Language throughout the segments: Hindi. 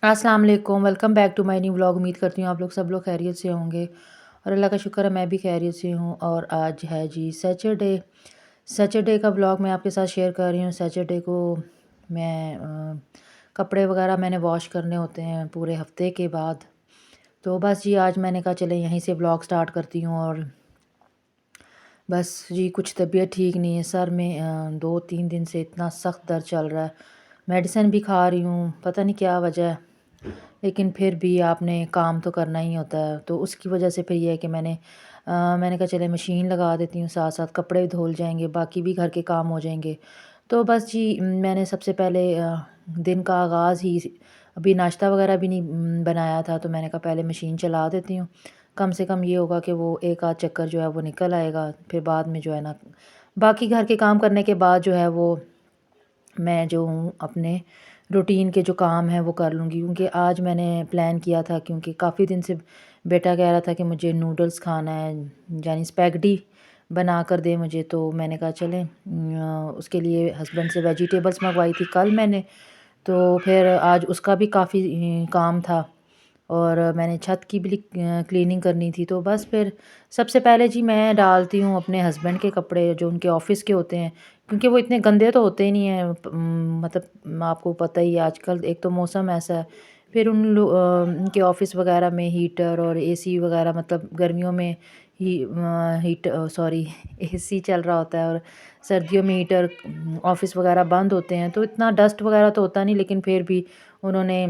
अस्सलाम वालेकुम, welcome back to my new vlog. उम्मीद करती हूँ आप लोग सब लोग खैरियत से होंगे और अल्लाह का शुक्र है मैं भी खैरियत से हूँ। और आज है जी सैटरडे। सैटरडे का व्लॉग मैं आपके साथ शेयर कर रही हूँ। सैटरडे को मैं कपड़े वगैरह मैंने वॉश करने होते हैं पूरे हफ्ते के बाद। तो बस जी आज मैंने कहा चले यहीं से व्लॉग स्टार्ट करती हूँ। और बस जी कुछ तबीयत ठीक नहीं है, सर में 2-3 दिन से इतना सख्त दर्द चल रहा है। मेडिसिन भी खा रही हूँ, पता नहीं क्या वजह है, लेकिन फिर भी आपने काम तो करना ही होता है। तो उसकी वजह से फिर ये है कि मैंने कहा चले मशीन लगा देती हूँ, साथ साथ कपड़े भी धुल जाएंगे, बाकी भी घर के काम हो जाएंगे। तो बस जी मैंने सबसे पहले दिन का आगाज़ ही अभी नाश्ता वगैरह भी नहीं बनाया था, तो मैंने कहा पहले मशीन चला देती हूँ। कम से कम ये होगा कि वो एक आध चक्कर जो है वो निकल आएगा, फिर बाद में जो है ना बाकी घर के काम करने के बाद जो है वो मैं जो हूँ अपने रूटीन के जो काम हैं वो कर लूँगी। क्योंकि आज मैंने प्लान किया था, क्योंकि काफ़ी दिन से बेटा कह रहा था कि मुझे नूडल्स खाना है, यानी स्पैगेटी बना कर दे मुझे। तो मैंने कहा चलें उसके लिए हस्बैंड से वेजिटेबल्स मंगवाई थी कल मैंने। तो फिर आज उसका भी काफ़ी काम था और मैंने छत की भी क्लीनिंग करनी थी। तो बस फिर सबसे पहले जी मैं डालती हूँ अपने हस्बैंड के कपड़े जो उनके ऑफ़िस के होते हैं, क्योंकि वो इतने गंदे तो होते ही नहीं हैं। मतलब आपको पता ही है आजकल एक तो मौसम ऐसा है, फिर उनके ऑफ़िस वगैरह में हीटर और एसी वगैरह, मतलब गर्मियों में सॉरी एसी चल रहा होता है और सर्दियों में हीटर, ऑफ़िस वगैरह बंद होते हैं, तो इतना डस्ट वगैरह तो होता नहीं, लेकिन फिर भी उन्होंने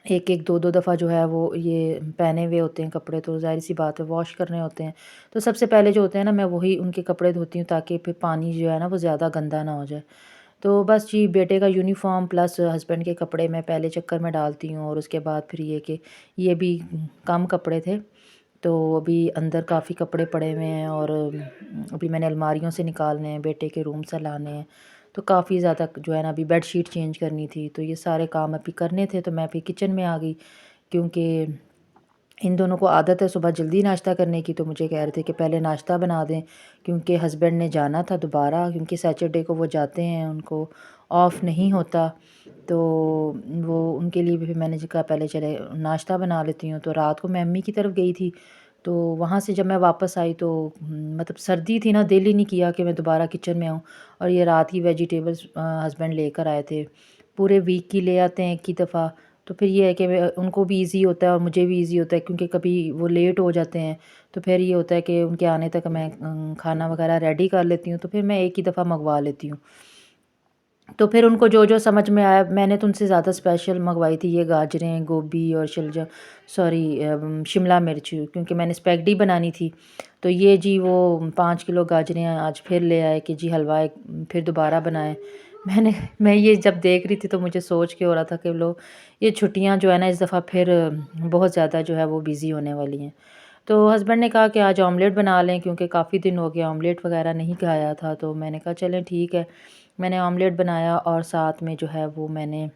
एक एक दो दो दफ़ा जो है वो ये पहने हुए होते हैं कपड़े, तो ज़ाहिर सी बात है वॉश करने होते हैं। तो सबसे पहले जो होते हैं ना मैं वही उनके कपड़े धोती हूँ, ताकि फिर पानी जो है ना वो ज़्यादा गंदा ना हो जाए। तो बस जी बेटे का यूनिफ़ॉर्म प्लस हस्बैंड के कपड़े मैं पहले चक्कर में डालती हूँ, और उसके बाद फिर ये कि ये भी कम कपड़े थे, तो अभी अंदर काफ़ी कपड़े पड़े हुए हैं और अभी मैंने अलमारियों से निकालने हैं, बेटे के रूम से लाने हैं। तो काफ़ी ज़्यादा जो है ना अभी बेडशीट चेंज करनी थी, तो ये सारे काम अभी करने थे। तो मैं अभी किचन में आ गई, क्योंकि इन दोनों को आदत है सुबह जल्दी नाश्ता करने की। तो मुझे कह रहे थे कि पहले नाश्ता बना दें, क्योंकि हस्बैंड ने जाना था दोबारा, क्योंकि सैटरडे को वो जाते हैं, उनको ऑफ नहीं होता। तो वो उनके लिए भी फिर मैंने कहा पहले चले नाश्ता बना लेती हूँ। तो रात को मैं अम्मी की तरफ गई थी, तो वहाँ से जब मैं वापस आई तो मतलब सर्दी थी ना, दिल ही नहीं किया कि मैं दोबारा किचन में आऊँ। और ये रात की वेजिटेबल्स हस्बैंड लेकर आए थे, पूरे वीक की ले आते हैं एक ही दफ़ा। तो फिर ये है कि उनको भी ईज़ी होता है और मुझे भी ईज़ी होता है, क्योंकि कभी वो लेट हो जाते हैं, तो फिर ये होता है कि उनके आने तक मैं खाना वगैरह रेडी कर लेती हूँ, तो फिर मैं एक ही दफ़ा मंगवा लेती हूँ। तो फिर उनको जो जो समझ में आया, मैंने तो उनसे ज़्यादा स्पेशल मंगवाई थी ये गाजरें, गोभी और शिमला मिर्च, क्योंकि मैंने स्पैगेटी बनानी थी। तो ये जी वो 5 किलो गाजरें आज फिर ले आए कि जी हलवा फिर दोबारा बनाएं। मैं ये जब देख रही थी तो मुझे सोच के हो रहा था कि लो ये छुट्टियां जो है ना इस दफ़ा फिर बहुत ज़्यादा जो है वो बिज़ी होने वाली हैं। तो हस्बैंड ने कहा कि आज ऑमलेट बना लें, क्योंकि काफ़ी दिन हो गया ऑमलेट वगैरह नहीं खाया था। तो मैंने कहा चलें ठीक है, मैंने ऑमलेट बनाया और साथ में जो है वो मैंने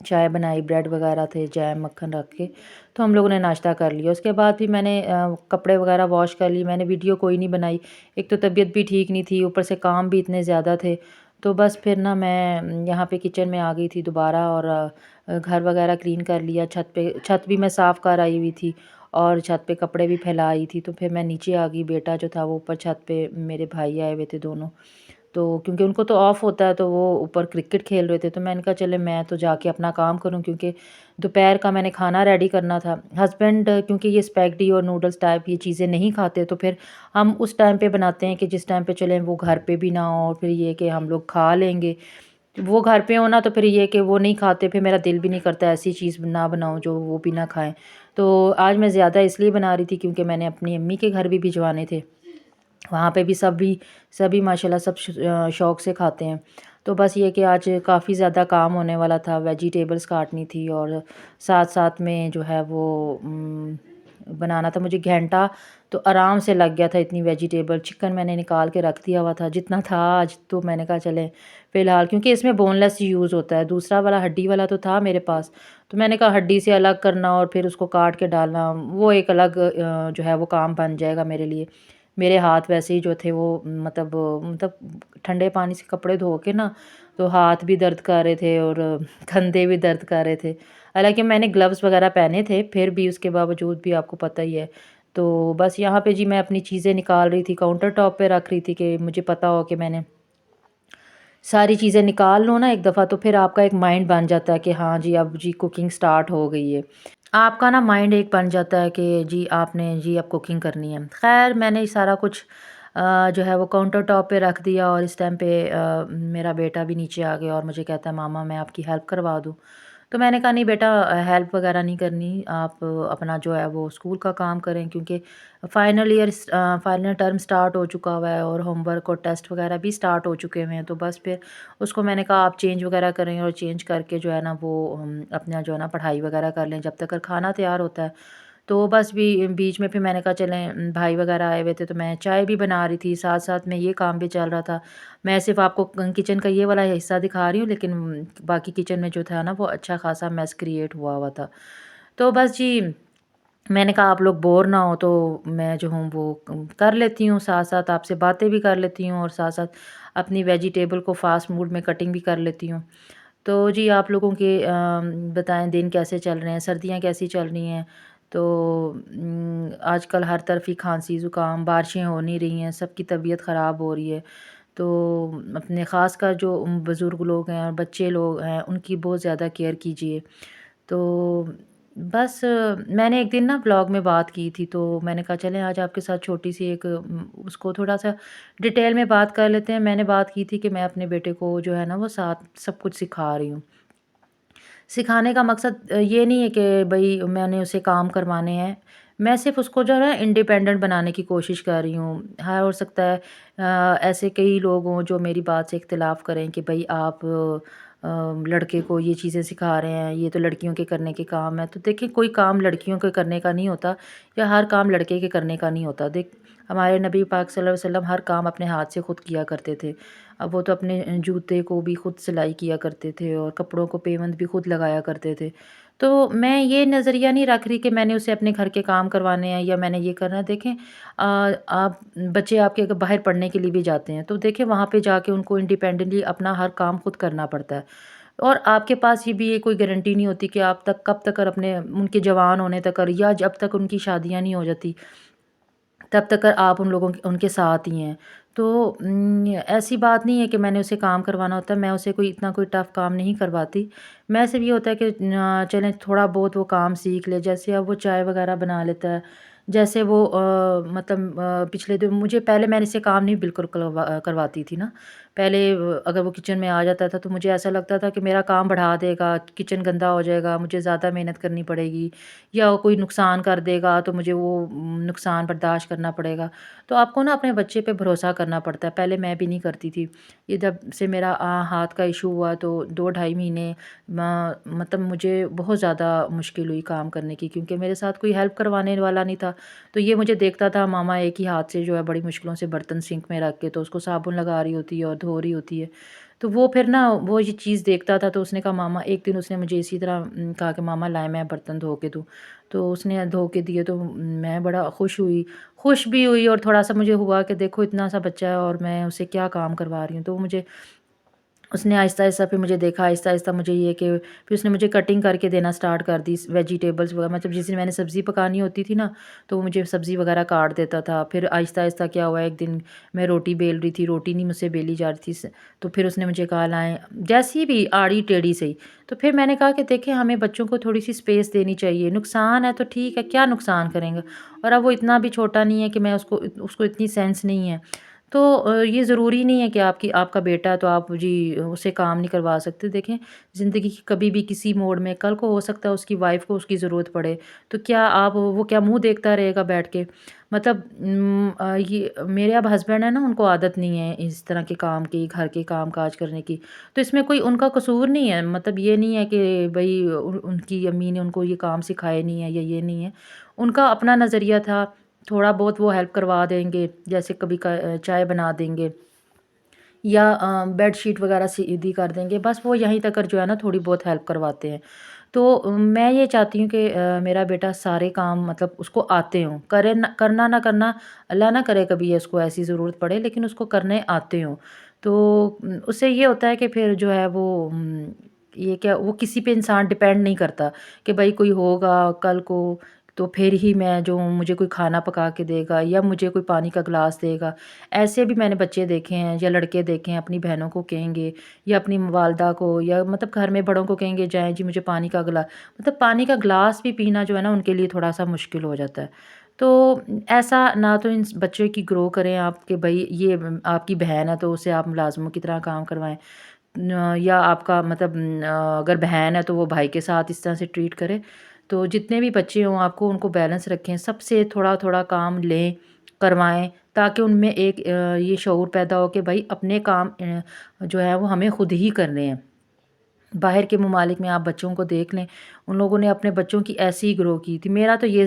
चाय बनाई, ब्रेड वगैरह थे, जैम मक्खन रख के, तो हम लोगों ने नाश्ता कर लिया। उसके बाद भी मैंने कपड़े वगैरह वॉश कर लिए। मैंने वीडियो कोई नहीं बनाई, एक तो तबीयत भी ठीक नहीं थी, ऊपर से काम भी इतने ज़्यादा थे। तो बस फिर ना मैं यहाँ पे किचन में आ गई थी दोबारा, और घर वगैरह क्लीन कर लिया। छत भी मैं साफ़ कर आई हुई थी और छत पे कपड़े भी फैला आई थी। तो फिर मैं नीचे आ गई, बेटा जो था वो ऊपर छत पे, मेरे भाई आए हुए थे दोनों, तो क्योंकि उनको तो ऑफ़ होता है, तो वो ऊपर क्रिकेट खेल रहे थे। तो मैंने कहा चले मैं तो जाके अपना काम करूं, क्योंकि दोपहर का मैंने खाना रेडी करना था। हस्बैंड क्योंकि ये स्पैगेटी और नूडल्स टाइप ये चीज़ें नहीं खाते, तो फिर हम उस टाइम पे बनाते हैं कि जिस टाइम पे चलें वो घर पे भी ना हो, और फिर ये कि हम लोग खा लेंगे। वो घर पे हो ना, तो फिर ये कि वो नहीं खाते, फिर मेरा दिल भी नहीं करता ऐसी चीज़ ना बनाऊं जो वो भी ना खाएं। तो आज मैं ज़्यादा इसलिए बना रही थी क्योंकि मैंने अपनी अम्मी के घर भी भिजवाने थे, वहाँ पे भी सभी माशाल्लाह सब शौक़ से खाते हैं। तो बस ये कि आज काफ़ी ज़्यादा काम होने वाला था, वेजिटेबल्स काटनी थी और साथ-साथ में जो है वो बनाना था मुझे घंटा, तो आराम से लग गया था इतनी वेजिटेबल। चिकन मैंने निकाल के रख दिया हुआ था जितना था आज, तो मैंने कहा चलें फ़िलहाल, क्योंकि इसमें बोनलेस यूज़ होता है, दूसरा वाला हड्डी वाला तो था मेरे पास। तो मैंने कहा हड्डी से अलग करना और फिर उसको काट के डालना, वो एक अलग जो है वो काम बन जाएगा मेरे लिए। मेरे हाथ वैसे ही जो थे वो मतलब ठंडे पानी से कपड़े धो के ना तो हाथ भी दर्द कर रहे थे और कंधे भी दर्द कर रहे थे। हालाँकि मैंने ग्लव्स वगैरह पहने थे, फिर भी उसके बावजूद भी आपको पता ही है। तो बस यहाँ पे जी मैं अपनी चीज़ें निकाल रही थी, काउंटर टॉप पे रख रही थी कि मुझे पता हो कि मैंने सारी चीज़ें निकाल लो ना एक दफ़ा, तो फिर आपका एक माइंड बन जाता है कि हाँ जी, अब जी कुकिंग स्टार्ट हो गई है। आपका ना माइंड एक बन जाता है कि जी आपने जी अब कुकिंग करनी है। ख़ैर मैंने ये सारा कुछ जो है वो काउंटर टॉप पे रख दिया और इस टाइम पे मेरा बेटा भी नीचे आ गया और मुझे कहता है मामा मैं आपकी हेल्प करवा दूँ। तो मैंने कहा नहीं बेटा, हेल्प वगैरह नहीं करनी, आप अपना जो है वो स्कूल का काम करें, क्योंकि फाइनल टर्म स्टार्ट हो चुका हुआ है और होमवर्क और टेस्ट वगैरह भी स्टार्ट हो चुके हुए हैं। तो बस फिर उसको मैंने कहा आप चेंज वगैरह करें और चेंज करके जो है ना वो अपना जो है ना पढ़ाई वगैरह कर लें जब तक खाना तैयार होता है। तो बस बीच में फिर मैंने कहा चलें, भाई वगैरह आए हुए थे तो मैं चाय भी बना रही थी, साथ-साथ में ये काम भी चल रहा था। मैं सिर्फ़ आपको किचन का ये वाला हिस्सा दिखा रही हूँ, लेकिन बाकी किचन में जो था ना वो अच्छा ख़ासा मेस क्रिएट हुआ हुआ था। तो बस जी मैंने कहा आप लोग बोर ना हो तो मैं जो हूँ वो कर लेती हूँ, साथ-साथ आपसे बातें भी कर लेती हूँ और साथ-साथ अपनी वेजिटेबल को फ़ास्ट फूड में कटिंग भी कर लेती हूँ। तो जी आप लोगों के बताएँ दिन कैसे चल रहे हैं? सर्दियाँ कैसी चल रही हैं? तो आजकल हर तरफ ही खाँसी, ज़ुकाम, बारिशें हो नहीं रही हैं, सबकी तबीयत ख़राब हो रही है। तो अपने ख़ासकर जो बुज़ुर्ग लोग हैं और बच्चे लोग हैं, उनकी बहुत ज़्यादा केयर कीजिए। तो बस मैंने एक दिन ना ब्लॉग में बात की थी, तो मैंने कहा चलें आज आपके साथ छोटी-सी एक उसको थोड़ा-सा डिटेल में बात कर लेते हैं। मैंने बात की थी कि मैं अपने बेटे को जो है ना वो साथ सब कुछ सिखा रही हूँ। सिखाने का मकसद ये नहीं है कि भई मैंने उसे काम करवाने हैं। मैं सिर्फ़ उसको जो है ना इंडिपेंडेंट बनाने की कोशिश कर रही हूँ। हाँ, हो सकता है ऐसे कई लोग हों जो मेरी बात से इख्तिलाफ़ करें कि भई आप लड़के को ये चीज़ें सिखा रहे हैं, ये तो लड़कियों के करने के काम है। तो देखिए कोई काम लड़कियों के करने का नहीं होता या हर काम लड़के के करने का नहीं होता। हमारे नबी पाक सल्लल्लाहु अलैहि वसल्लम हर काम अपने हाथ से खुद किया करते थे। अब वो तो अपने जूते को भी खुद सिलाई किया करते थे और कपड़ों को पेवंद भी खुद लगाया करते थे। तो मैं ये नज़रिया नहीं रख रही कि मैंने उसे अपने घर के काम करवाने हैं या मैंने ये करना है। देखें आप बच्चे आपके अगर बाहर पढ़ने के लिए भी जाते हैं, तो देखिए वहाँ पे जाके उनको इंडिपेंडेंटली अपना हर काम खुद करना पड़ता है। और आपके पास ये कोई गारंटी नहीं होती कि आप तक कब तक अपने उनके जवान होने तक और या जब तक उनकी शादियाँ नहीं हो जाती तब तक आप उन लोगों के उनके साथ ही हैं। तो ऐसी बात नहीं है कि मैंने उसे काम करवाना होता है, मैं उसे कोई टफ़ काम नहीं करवाती। मैं सिर्फ़ ये होता है कि चलें थोड़ा बहुत वो काम सीख ले, जैसे अब वो चाय वग़ैरह बना लेता है। जैसे वो मतलब पिछले दिन मुझे पहले मैंने इससे काम नहीं बिल्कुल करवाती थी ना। पहले अगर वो किचन में आ जाता था तो मुझे ऐसा लगता था कि मेरा काम बढ़ा देगा, किचन गंदा हो जाएगा, मुझे ज़्यादा मेहनत करनी पड़ेगी। या वो कोई नुकसान कर देगा तो मुझे वो नुकसान बर्दाश्त करना पड़ेगा। तो आपको ना अपने बच्चे पे भरोसा करना पड़ता है, पहले मैं भी नहीं करती थी। ये जब से मेरा हाथ का इश्यू हुआ तो 2 ढाई महीने मतलब मुझे बहुत ज़्यादा मुश्किल हुई काम करने की, क्योंकि मेरे साथ कोई हेल्प करवाने वाला नहीं था। तो ये मुझे देखता था मामा एक ही हाथ से जो है बड़ी मुश्किलों से बर्तन सिंक में रख के तो उसको साबुन लगा रही होती है और धो रही होती है। तो वो फिर ना वो ये चीज़ देखता था तो उसने कहा मामा, एक दिन उसने मुझे इसी तरह कहा कि मामा लाएँ मैं बर्तन धो के दूँ। तो उसने धो के दिए तो मैं बड़ा खुश हुई। खुश भी हुई और थोड़ा-सा मुझे हुआ कि देखो इतना सा बच्चा है और मैं उसे क्या काम करवा रही हूँ। तो मुझे उसने आहिस्ता-आहिस्ता फिर मुझे देखा, आहिस्ता-आहिस्ता मुझे ये कि फिर उसने मुझे कटिंग करके देना स्टार्ट कर दी वेजिटेबल्स वगैरह, मतलब जिस दिन मैंने सब्ज़ी पकानी होती थी ना, तो वो मुझे सब्ज़ी वगैरह काट देता था। फिर आहिस्ता-आहिस्ता क्या हुआ, एक दिन मैं रोटी बेल रही थी, रोटी नहीं मुझसे बेली जा रही थी तो फिर उसने मुझे कहा लाएँ जैसी भी आड़ी-टेढ़ी सही। तो फिर मैंने कहा कि देखिए हमें बच्चों को थोड़ी-सी स्पेस देनी चाहिए, नुकसान है तो ठीक है, क्या नुकसान करेंगे? और अब वो इतना भी छोटा नहीं है कि मैं उसको उसको इतनी सेंस नहीं है। तो ये ज़रूरी नहीं है कि आपका बेटा है तो आप जी उससे काम नहीं करवा सकते। देखें ज़िंदगी की कभी भी किसी मोड़ में कल को हो सकता है उसकी वाइफ़ को उसकी ज़रूरत पड़े, तो क्या आप वो क्या मुँह देखता रहेगा बैठ के? मतलब ये मेरे अब हस्बैंड है ना, उनको आदत नहीं है इस तरह के काम की, घर के काम-काज करने की। तो इसमें कोई उनका कसूर नहीं है, मतलब ये नहीं है कि भई उनकी अम्मी ने उनको ये काम सिखाए नहीं है या ये नहीं है। उनका अपना नज़रिया था, थोड़ा बहुत वो हेल्प करवा देंगे, जैसे कभी चाय बना देंगे या बेडशीट वगैरह सीधी कर देंगे, बस वो यहीं तक जो है ना थोड़ी बहुत हेल्प करवाते हैं। तो मैं ये चाहती हूँ कि मेरा बेटा सारे काम मतलब उसको आते हों, करना ना करना, अल्लाह ना करे कभी उसको ऐसी ज़रूरत पड़े, लेकिन उसको करने आते हों। तो उससे ये होता है कि फिर जो है वो ये क्या वो किसी पे इंसान डिपेंड नहीं करता कि भाई कोई होगा कल को तो फिर ही मैं जो मुझे कोई खाना पका के देगा या मुझे कोई पानी का गिलास देगा। ऐसे भी मैंने बच्चे देखे हैं या लड़के देखे हैं अपनी बहनों को कहेंगे या अपनी वालदा को या मतलब घर में बड़ों को कहेंगे जाएँ जी मुझे पानी का गिलास, मतलब पानी का गिलास भी पीना जो है ना उनके लिए थोड़ा-सा मुश्किल हो जाता है। तो ऐसा ना तो इन बच्चे की ग्रो करें आप कि भई ये आपकी बहन है तो उसे आप मुलाज़िमों की तरह काम करवाएँ। या आपका मतलब अगर बहन है तो वो भाई के साथ इस तरह से ट्रीट करे। तो जितने भी बच्चे हों आपको उनको बैलेंस रखें, सबसे थोड़ा-थोड़ा काम लें, करवाएँ ताकि उनमें एक ये शऊर पैदा हो कि भई अपने काम जो है वो हमें खुद ही करने हैं। बाहर के ममालिक में आप बच्चों को देख लें, उन लोगों ने अपने बच्चों की ऐसे ही ग्रो की थी। मेरा तो ये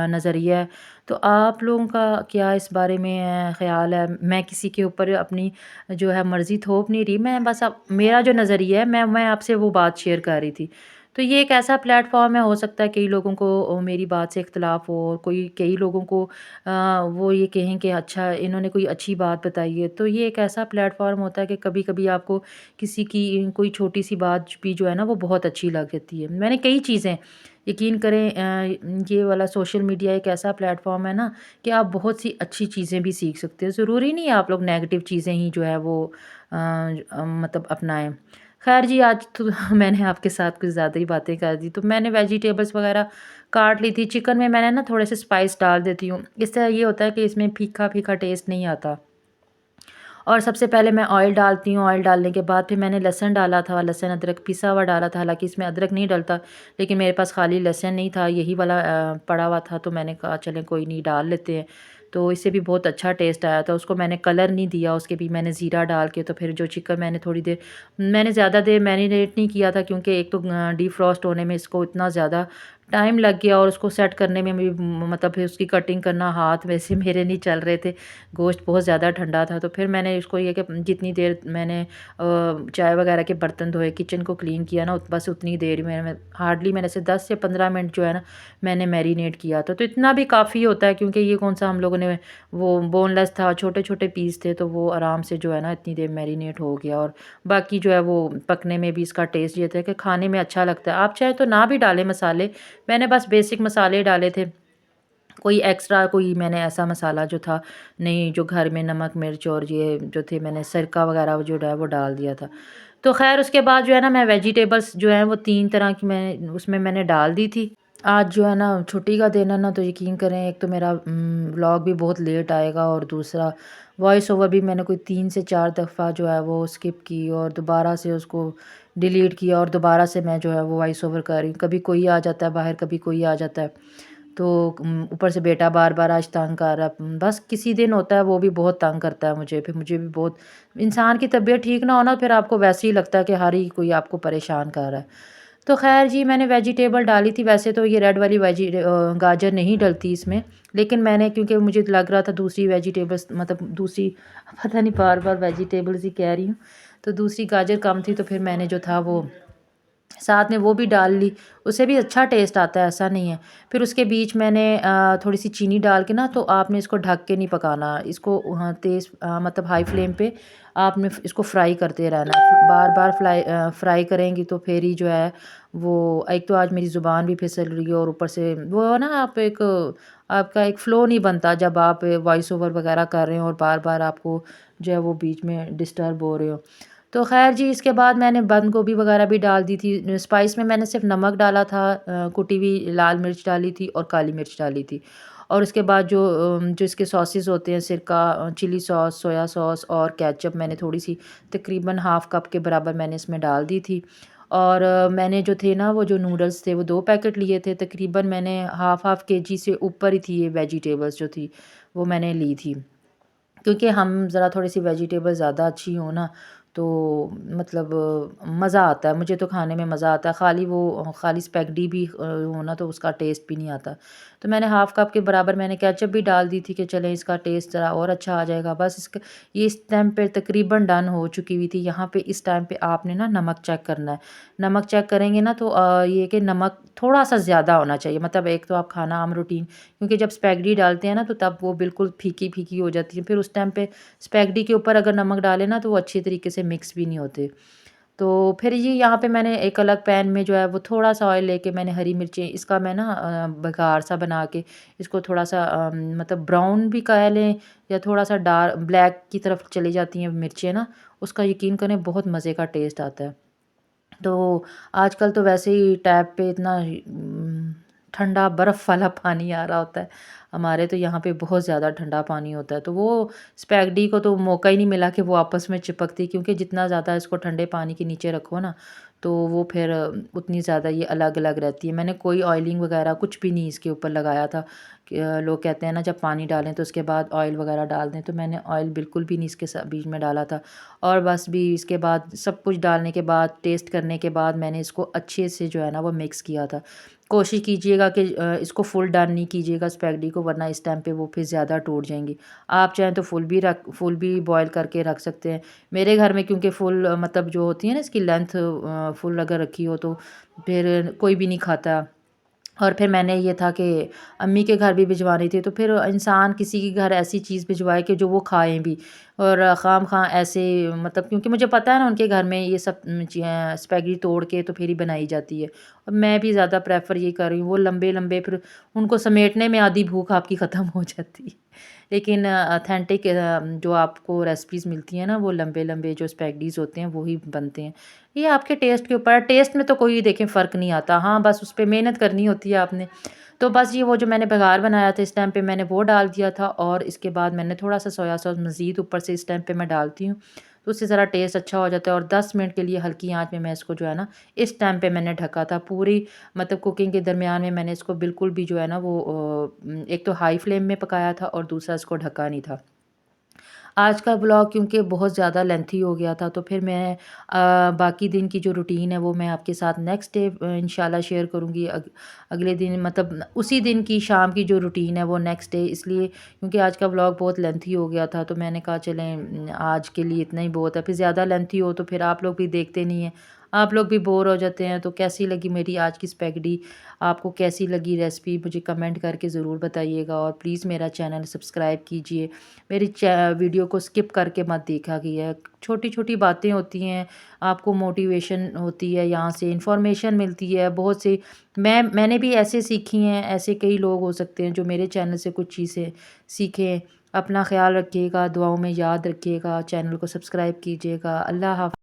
नज़रिया है। तो आप लोगों का क्या इस बारे में ख़्याल है? मैं किसी के ऊपर अपनी जो है मर्ज़ी थोप नहीं रही, मैं बस अब मेरा जो नज़रिया है मैं आपसे वो बात शेयर कर रही थी। तो ये एक ऐसा प्लेटफ़ॉर्म है, हो सकता है कई लोगों को मेरी बात से इख्तिलाफ़ हो और कोई कई लोगों को वो ये कहें कि अच्छा इन्होंने कोई अच्छी बात बताई है। तो ये एक ऐसा प्लेटफ़ॉर्म होता है कि कभी-कभी आपको किसी की कोई छोटी-सी बात भी जो है ना वो बहुत अच्छी लग जाती है। मैंने कई चीज़ें यकीन करें ये वाला सोशल मीडिया एक ऐसा प्लेटफ़ॉर्म है ना कि आप बहुत सी अच्छी चीज़ें भी सीख सकते हो। ज़रूरी नहीं है आप लोग नेगेटिव चीज़ें ही जो है वो मतलब अपनाएँ। ख़ैर जी आज तो मैंने आपके साथ कुछ ज़्यादा ही बातें कर दी। तो मैंने वेजिटेबल्स वग़ैरह काट ली थी। चिकन में मैंने ना थोड़े से स्पाइस डाल देती हूँ। इससे ये होता है कि इसमें फ़ीका-फ़ीका टेस्ट नहीं आता। और सबसे पहले मैं ऑयल डालती हूँ, ऑयल डालने के बाद फिर मैंने लहसुन डाला था, लहसुन अदरक पिसा हुआ डाला था, हालाँकि इसमें अदरक नहीं डलता, लेकिन मेरे पास खाली लहसुन नहीं था, यही वाला पड़ा हुआ था, तो मैंने कहा चलें कोई नहीं डाल लेते हैं। तो इससे भी बहुत अच्छा टेस्ट आया था, उसको मैंने कलर नहीं दिया, उसके भी मैंने ज़ीरा डाल के तो फिर जो चिकन मैंने ज़्यादा देर मैरिनेट नहीं किया था क्योंकि एक तो डिफ्रॉस्ट होने में इसको इतना ज़्यादा टाइम लग गया और उसको सेट करने में भी मतलब फिर उसकी कटिंग करना हाथ वैसे मेरे नहीं चल रहे थे। गोश्त बहुत ज़्यादा ठंडा था तो फिर मैंने इसको ये कि जितनी देर मैंने चाय वगैरह के बर्तन धोए किचन को क्लीन किया ना बस उतनी देर ही मैंने हार्डली मैंने से 10 से 15 मिनट जो है ना मैंने मैरिनेट किया था तो इतना भी काफ़ी होता है क्योंकि ये कौन सा हम लोगों ने वो बोनलेस था छोटे छोटे पीस थे तो वो आराम से जो है ना इतनी देर मैरिनेट हो गया और बाकी जो है वो पकने में भी इसका टेस्ट ये था कि खाने में अच्छा लगता है आप चाहे तो ना भी डालें मसाले मैंने बस बेसिक मसाले डाले थे कोई एक्स्ट्रा कोई मैंने ऐसा मसाला जो था नहीं जो घर में नमक मिर्च और ये जो थे मैंने सिरका वगैरह जो है वो डाल दिया था। तो ख़ैर उसके बाद जो है ना मैं वेजिटेबल्स जो हैं वो 3 तरह की मैं उसमें मैंने डाल दी थी। आज जो है ना छुट्टी का दिन है ना तो यकीन करें एक तो मेरा व्लॉग भी बहुत लेट आएगा और दूसरा वॉइस ओवर भी मैंने कोई 3 से 4 दफ़ा जो है वो स्किप की और दोबारा से उसको डिलीट किया और दोबारा से मैं जो है वो वॉइस ओवर कर रही हूँ। कभी कोई आ जाता है बाहर, कभी कोई आ जाता है। तो ऊपर से बेटा बार-बार आज तंग कर रहा है। बस किसी दिन होता है वो भी बहुत तंग करता है मुझे, फिर मुझे भी बहुत इंसान की तबीयत ठीक ना हो ना फिर आपको वैसे ही लगता है कि हर ही कोई आपको परेशान कर रहा है। तो ख़ैर जी मैंने वेजिटेबल डाली थी, वैसे तो ये रेड वाली गाजर नहीं डलती इसमें, लेकिन मैंने क्योंकि मुझे लग रहा था दूसरी वेजिटेबल्स मतलब दूसरी पता नहीं बार-बार वेजिटेबल्स ही कह रही हूँ, तो दूसरी गाजर कम थी तो फिर मैंने जो था वो साथ में वो भी डाल ली, उससे भी अच्छा टेस्ट आता है, ऐसा नहीं है। फिर उसके बीच मैंने थोड़ी-सी चीनी डाल के ना तो आपने इसको ढक के नहीं पकाना, इसको तेज़ मतलब हाई फ्लेम पे आपने इसको फ्राई करते रहना है। बार-बार फ्राई करेंगी तो फिर ही जो है वो एक तो आज मेरी ज़ुबान भी फिसल रही है और ऊपर से वो ना आपका एक फ़्लो नहीं बनता जब आप वॉइस ओवर वगैरह कर रहे हो और बार-बार आपको जो है वो बीच में डिस्टर्ब हो रहे हो। तो ख़ैर जी इसके बाद मैंने बंद गोभी वग़ैरह भी डाल दी थी। स्पाइस में मैंने सिर्फ़ नमक डाला था कुटी हुई लाल मिर्च डाली थी और काली मिर्च डाली थी। और उसके बाद जो इसके सॉसेस होते हैं सिरका चिली सॉस, सोया सॉस और केचअप मैंने थोड़ी-सी तकरीबन हाफ़ कप के बराबर मैंने इसमें डाल दी थी। और मैंने जो थे ना वो जो नूडल्स थे वो 2 पैकेट लिए थे। तकरीबन मैंने हाफ़ केजी से ऊपर ही थी ये वेजिटेबल्स जो थी वो मैंने ली थी। क्योंकि हम ज़रा थोड़ी-सी वेजिटेबल ज़्यादा अच्छी हो ना, तो मतलब मज़ा आता है, मुझे तो खाने में मज़ा आता है। खाली स्पैगडी भी हो ना तो उसका टेस्ट भी नहीं आता। तो मैंने हाफ़ कप के बराबर मैंने केचप भी डाल दी थी कि चलें इसका टेस्ट ज़रा और अच्छा आ जाएगा। बस इसका ये इस टाइम पे तकरीबन डन हो चुकी हुई थी। यहाँ पे इस टाइम पे आपने ना नमक चेक करना है। नमक चेक करेंगे ना तो ये कि नमक थोड़ा-सा ज़्यादा होना चाहिए। मतलब एक तो आप खाना आम रूटीन, क्योंकि जब स्पैगडी डालते हैं ना तो तब वो बिल्कुल फीकी-फीकी हो जाती है। फिर उस टाइम पे स्पैगडी के ऊपर अगर नमक डालें ना तो वो अच्छी तरीके से मिक्स भी नहीं होते। तो फिर ये यहाँ पे मैंने एक अलग पैन में जो है वो थोड़ा-सा ऑयल लेके मैंने हरी मिर्चें इसका मैं ना बघार सा बना के इसको थोड़ा-सा मतलब ब्राउन भी कह लें या थोड़ा-सा ब्लैक की तरफ चली जाती हैं मिर्चें ना, उसका यकीन करें बहुत मज़े का टेस्ट आता है। तो आजकल तो वैसे ही टैप पे इतना ठंडा बर्फ़ वाला पानी आ रहा होता है। हमारे तो यहाँ पे बहुत ज़्यादा ठंडा पानी होता है। तो वो स्पैगडी को तो मौका ही नहीं मिला कि वो आपस में चिपकती, क्योंकि जितना ज़्यादा इसको ठंडे पानी के नीचे रखो ना तो वो फिर उतनी ज़्यादा ये अलग-अलग रहती है। मैंने कोई ऑयलिंग वग़ैरह कुछ भी नहीं इसके ऊपर लगाया था। कि लोग कहते हैं ना जब पानी डालें तो उसके बाद ऑयल वग़ैरह डाल दें, तो मैंने ऑयल बिल्कुल भी नहीं इसके बीच में डाला था। और बस भी इसके बाद सब कुछ डालने के बाद टेस्ट करने के बाद मैंने इसको अच्छे से जो है ना वो मिक्स किया था। कोशिश कीजिएगा कि इसको फुल डन नहीं कीजिएगा स्पैगडी को, वरना इस टाइम पे वो फिर ज़्यादा टूट जाएँगी। आप चाहें तो फुल भी बॉयल करके रख सकते हैं। मेरे घर में क्योंकि फुल मतलब जो होती है ना इसकी लेंथ फुल अगर रखी हो तो फिर कोई भी नहीं खाता। और फिर मैंने ये था कि अम्मी के घर भी भिजवानी थी, तो फिर इंसान किसी के घर ऐसी चीज़ भिजवाए कि जो वो खाएँ भी। और ख़ाम-ख़ाह ऐसे मतलब क्योंकि मुझे पता है ना उनके घर में ये सब स्पैगेटी तोड़ के तो फिर ही बनाई जाती है। और मैं भी ज़्यादा प्रेफ़र ये कर रही हूँ, वो लंबे-लंबे फिर उनको समेटने में आधी भूख आपकी ख़त्म हो जाती है। लेकिन ऑथेंटिक जो आपको रेसिपीज़ मिलती हैं ना, वो लंबे-लंबे जो स्पैगडीज़ होते हैं, वो ही बनते हैं। ये आपके टेस्ट के ऊपर है, टेस्ट में तो कोई देखें फ़र्क नहीं आता। हाँ, बस उस पे मेहनत करनी होती है आपने। तो बस ये वो जो मैंने बघार बनाया था इस टाइम पे मैंने वो डाल दिया था, और इसके बाद मैंने थोड़ा-सा सोया सॉस मज़ीद ऊपर से इस टाइम पे मैं डालती हूँ। तो उससे ज़रा टेस्ट अच्छा हो जाता है, और 10 मिनट के लिए हल्की आँच में मैं इसको जो है ना, इस टाइम पे मैंने ढका था। पूरी मतलब कुकिंग के दरमियान में मैंने इसको बिल्कुल भी जो है ना वो एक तो हाई फ्लेम में पकाया था और दूसरा इसको ढका नहीं था। आज का ब्लॉग क्योंकि बहुत ज़्यादा लेंथी हो गया था, तो फिर मैं बाकी दिन की जो रूटीन है वो मैं आपके साथ नेक्स्ट डे इंशाल्लाह शेयर करूँगी। अगले दिन मतलब उसी दिन की शाम की जो रूटीन है वो नेक्स्ट डे, इसलिए क्योंकि आज का ब्लॉग बहुत लेंथी हो गया था तो मैंने कहा चलें आज के लिए इतना ही बहुत है। फिर ज़्यादा लेंथी हो तो फिर आप लोग भी देखते नहीं हैं, आप लोग भी बोर हो जाते हैं। तो कैसी लगी मेरी आज की स्पैगेटी, आपको कैसी लगी रेसिपी, मुझे कमेंट करके ज़रूर बताइएगा, और प्लीज़ मेरा चैनल सब्सक्राइब कीजिए। मेरी वीडियो को स्किप करके मत देखा कीजिए। छोटी-छोटी बातें होती हैं, आपको मोटिवेशन होती है, यहाँ से इन्फॉर्मेशन मिलती है बहुत सी। मैंने भी ऐसे सीखी हैं, ऐसे कई लोग हो सकते हैं जो मेरे चैनल से कुछ चीज़ें सीखें। अपना ख़्याल रखिएगा, दुआओं में याद रखिएगा, चैनल को सब्सक्राइब कीजिएगा। अल्लाह हाफ़िज़।